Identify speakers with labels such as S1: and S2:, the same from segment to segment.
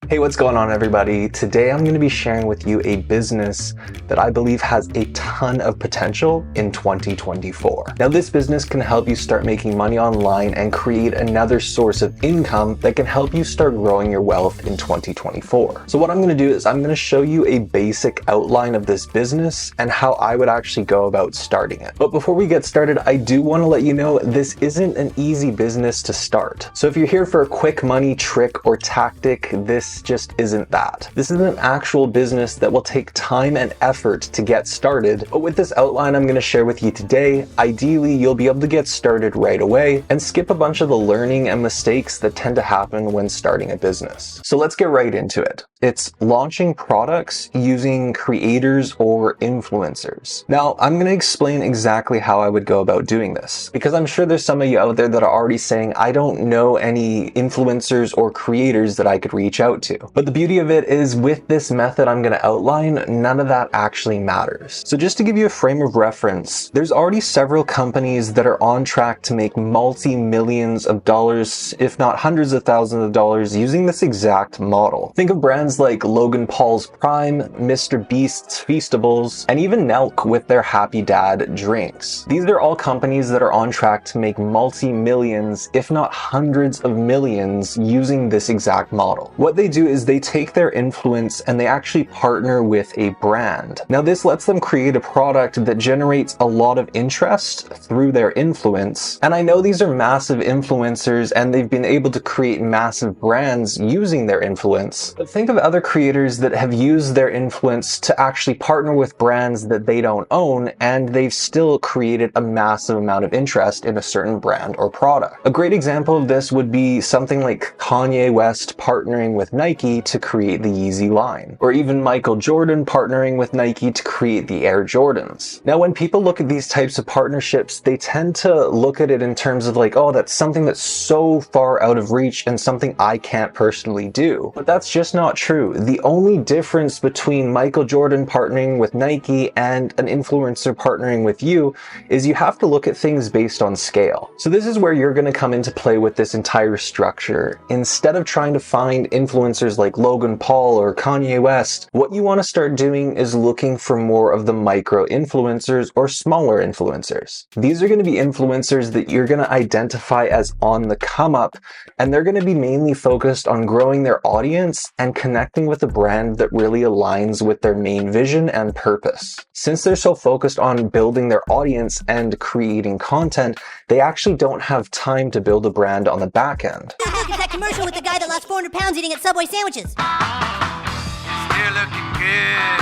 S1: Hey, what's going on, everybody? Today I'm going to be sharing with you a business that I believe has a ton of potential in 2024. Now, this business can help you start making money online and create another source of income that can help you start growing your wealth in 2024. So what I'm going to do is I'm going to show you a basic outline of this business and how I would actually go about starting it. But before we get started, I do want to let you know this isn't an easy business to start. So if you're here for a quick money trick or tactic, this just isn't that. This is an actual business that will take time and effort to get started. But with this outline I'm going to share with you today, ideally you'll be able to get started right away and skip a bunch of the learning and mistakes that tend to happen when starting a business. So let's get right into it. It's launching products using creators or influencers. Now, I'm going to explain exactly how I would go about doing this, because I'm sure there's some of you out there that are already saying, I don't know any influencers or creators that I could reach out to. But the beauty of it is with this method I'm going to outline, none of that actually matters. So just to give you a frame of reference, there's already several companies that are on track to make multi-millions of dollars, if not hundreds of thousands of dollars, using this exact model. Think of brands like Logan Paul's Prime, Mr. Beast's Feastables, and even Nelk with their Happy Dad drinks. These are all companies that are on track to make multi-millions, if not hundreds of millions, using this exact model. What they do is they take their influence and they actually partner with a brand. Now, this lets them create a product that generates a lot of interest through their influence. And I know these are massive influencers and they've been able to create massive brands using their influence. But think of other creators that have used their influence to actually partner with brands that they don't own, and they've still created a massive amount of interest in a certain brand or product. A great example of this would be something like Kanye West partnering with Nike to create the Yeezy line, or even Michael Jordan partnering with Nike to create the Air Jordans. Now, when people look at these types of partnerships, they tend to look at it in terms of like, oh, that's something that's so far out of reach and something I can't personally do. But that's just not true. The only difference between Michael Jordan partnering with Nike and an influencer partnering with you is you have to look at things based on scale. So this is where you're going to come into play with this entire structure. Instead of trying to find influencers like Logan Paul or Kanye West, what you want to start doing is looking for more of the micro influencers or smaller influencers. These are going to be influencers that you're going to identify as on the come up, and they're going to be mainly focused on growing their audience and connecting with a brand that really aligns with their main vision and purpose. Since they're so focused on building their audience and creating content, they actually don't have time to build a brand on the back end.
S2: Look, it's that commercial with the guy that lost 400 pounds eating at Subway sandwiches.
S3: Still looking good.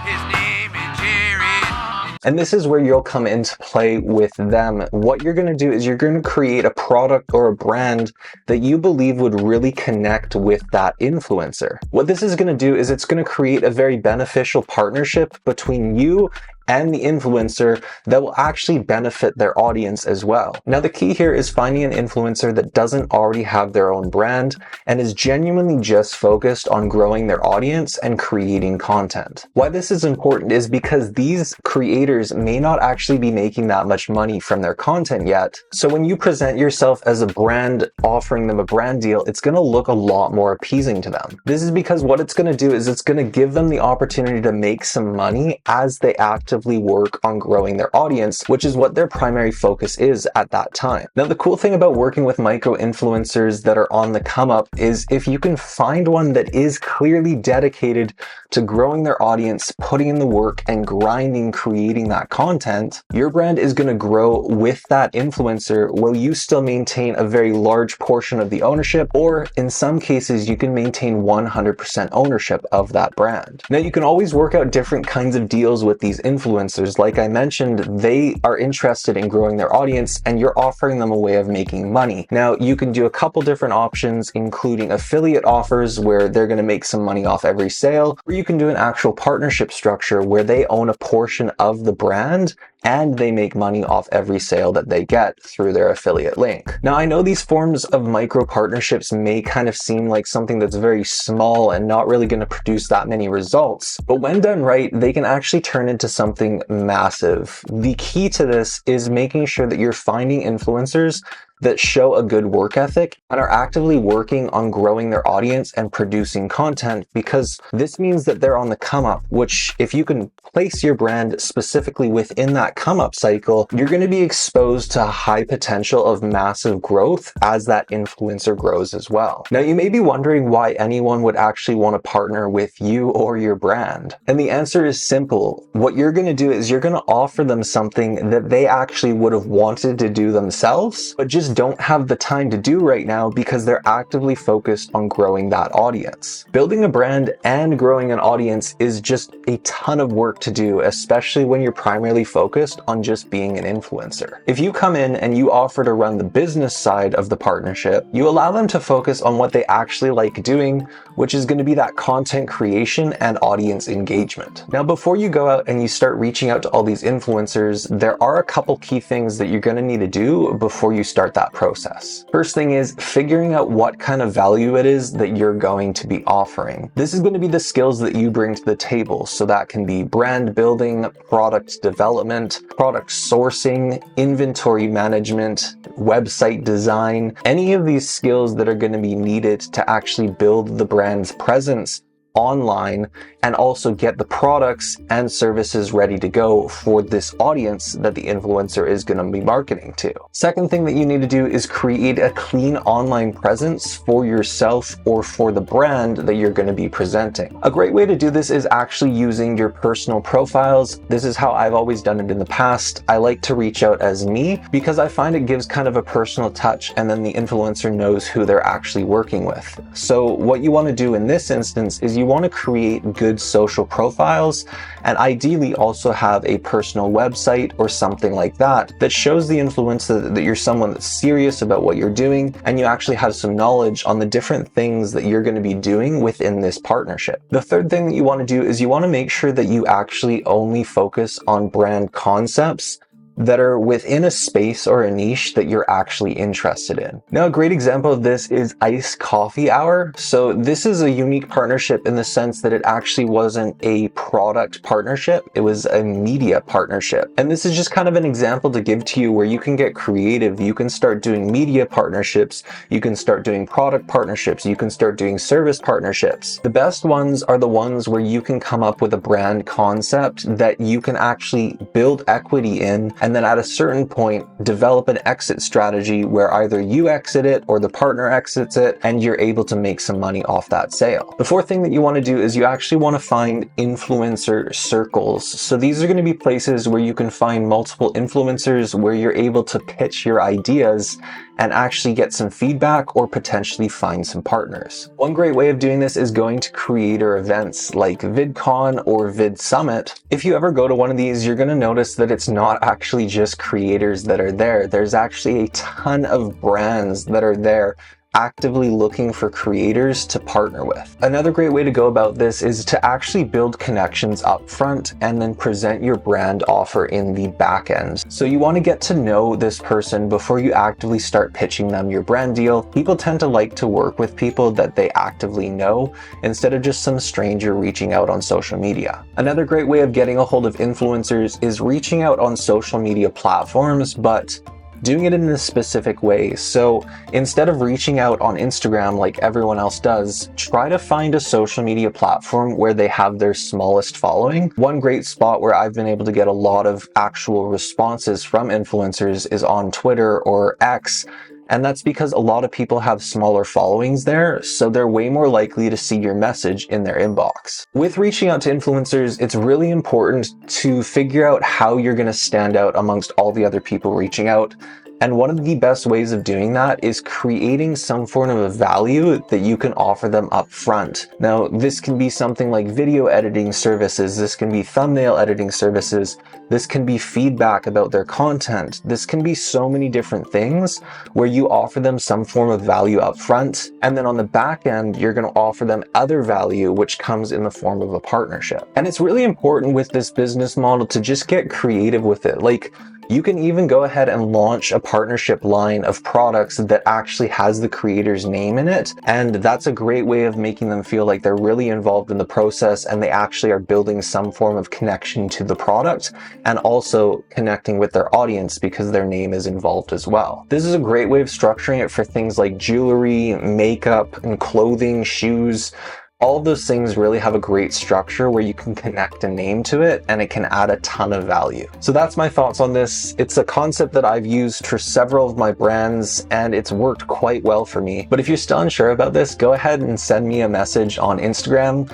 S3: His name is Jared.
S1: And this is where you'll come into play with them. What you're going to do is you're going to create a product or a brand that you believe would really connect with that influencer. What this is going to do is it's going to create a very beneficial partnership between you and the influencer that will actually benefit their audience as well. Now, the key here is finding an influencer that doesn't already have their own brand and is genuinely just focused on growing their audience and creating content. Why this is important is because these creators may not actually be making that much money from their content yet. So when you present yourself as a brand, offering them a brand deal, it's going to look a lot more appeasing to them. This is because what it's going to do is it's going to give them the opportunity to make some money as they actively work on growing their audience, which is what their primary focus is at that time. Now, the cool thing about working with micro influencers that are on the come up is if you can find one that is clearly dedicated to growing their audience, putting in the work and grinding, creating that content, your brand is going to grow with that influencer while you still maintain a very large portion of the ownership, or in some cases, you can maintain 100% ownership of that brand. Now, you can always work out different kinds of deals with these influencers. Like I mentioned, they are interested in growing their audience and you're offering them a way of making money. Now, you can do a couple different options, including affiliate offers where they're going to make some money off every sale, or you can do an actual partnership structure where they own a portion of the brand and they make money off every sale that they get through their affiliate link. Now, I know these forms of micro partnerships may kind of seem like something that's very small and not really going to produce that many results, but when done right, they can actually turn into something massive. The key to this is making sure that you're finding influencers that show a good work ethic and are actively working on growing their audience and producing content, because this means that they're on the come up, which if you can place your brand specifically within that come up cycle, you're going to be exposed to a high potential of massive growth as that influencer grows as well. Now, you may be wondering why anyone would actually want to partner with you or your brand. And the answer is simple. What you're going to do is you're going to offer them something that they actually would have wanted to do themselves, but just don't have the time to do right now because they're actively focused on growing that audience. Building a brand and growing an audience is just a ton of work to do, especially when you're primarily focused on just being an influencer. If you come in and you offer to run the business side of the partnership, you allow them to focus on what they actually like doing, which is going to be that content creation and audience engagement. Now, before you go out and you start reaching out to all these influencers, there are a couple key things that you're going to need to do before you start that process. First thing is figuring out what kind of value it is that you're going to be offering. This is going to be the skills that you bring to the table. So that can be brand building, product development, product sourcing, inventory management, website design, any of these skills that are going to be needed to actually build the brand's presence online and also get the products and services ready to go for this audience that the influencer is going to be marketing to. Second thing that you need to do is create a clean online presence for yourself or for the brand that you're going to be presenting. A great way to do this is actually using your personal profiles. This is how I've always done it in the past. I like to reach out as me because I find it gives kind of a personal touch, and then the influencer knows who they're actually working with. So what you want to do in this instance is you want to create good social profiles and ideally also have a personal website or something like that that shows the influencer that you're someone that's serious about what you're doing and you actually have some knowledge on the different things that you're going to be doing within this partnership. The third thing that you want to do is you want to make sure that you actually only focus on brand concepts that are within a space or a niche that you're actually interested in. Now, a great example of this is Iced Coffee Hour. So this is a unique partnership in the sense that it actually wasn't a product partnership, it was a media partnership. And this is just kind of an example to give to you where you can get creative. You can start doing media partnerships, you can start doing product partnerships, you can start doing service partnerships. The best ones are the ones where you can come up with a brand concept that you can actually build equity in, and then at a certain point, develop an exit strategy where either you exit it or the partner exits it, and you're able to make some money off that sale. The fourth thing that you want to do is you actually want to find influencer circles. So these are going to be places where you can find multiple influencers where you're able to pitch your ideas and actually get some feedback or potentially find some partners. One great way of doing this is going to creator events like VidCon or VidSummit. If you ever go to one of these, you're going to notice that it's not actually just creators that are there. There's actually a ton of brands that are there actively looking for creators to partner with. Another great way to go about this is to actually build connections up front and then present your brand offer in the back end. So you want to get to know this person before you actively start pitching them your brand deal. People tend to like to work with people that they actively know instead of just some stranger reaching out on social media. Another great way of getting a hold of influencers is reaching out on social media platforms, but doing it in a specific way. So instead of reaching out on Instagram like everyone else does, try to find a social media platform where they have their smallest following. One great spot where I've been able to get a lot of actual responses from influencers is on Twitter or X. And that's because a lot of people have smaller followings there, so they're way more likely to see your message in their inbox. With reaching out to influencers, it's really important to figure out how you're going to stand out amongst all the other people reaching out. And one of the best ways of doing that is creating some form of a value that you can offer them up front. Now, this can be something like video editing services, this can be thumbnail editing services, this can be feedback about their content. This can be so many different things where you offer them some form of value up front, and then on the back end, you're going to offer them other value, which comes in the form of a partnership. And it's really important with this business model to just get creative with it. Like, You can even go ahead and launch a partnership line of products that actually has the creator's name in it. And that's a great way of making them feel like they're really involved in the process and they actually are building some form of connection to the product and also connecting with their audience because their name is involved as well. This is a great way of structuring it for things like jewelry, makeup, and clothing, shoes. All of those things really have a great structure where you can connect a name to it and it can add a ton of value. So that's my thoughts on this. It's a concept that I've used for several of my brands and it's worked quite well for me. But if you're still unsure about this, go ahead and send me a message on Instagram.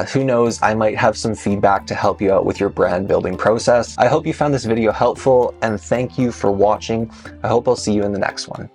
S1: Who knows, I might have some feedback to help you out with your brand building process. I hope you found this video helpful and thank you for watching. I hope I'll see you in the next one.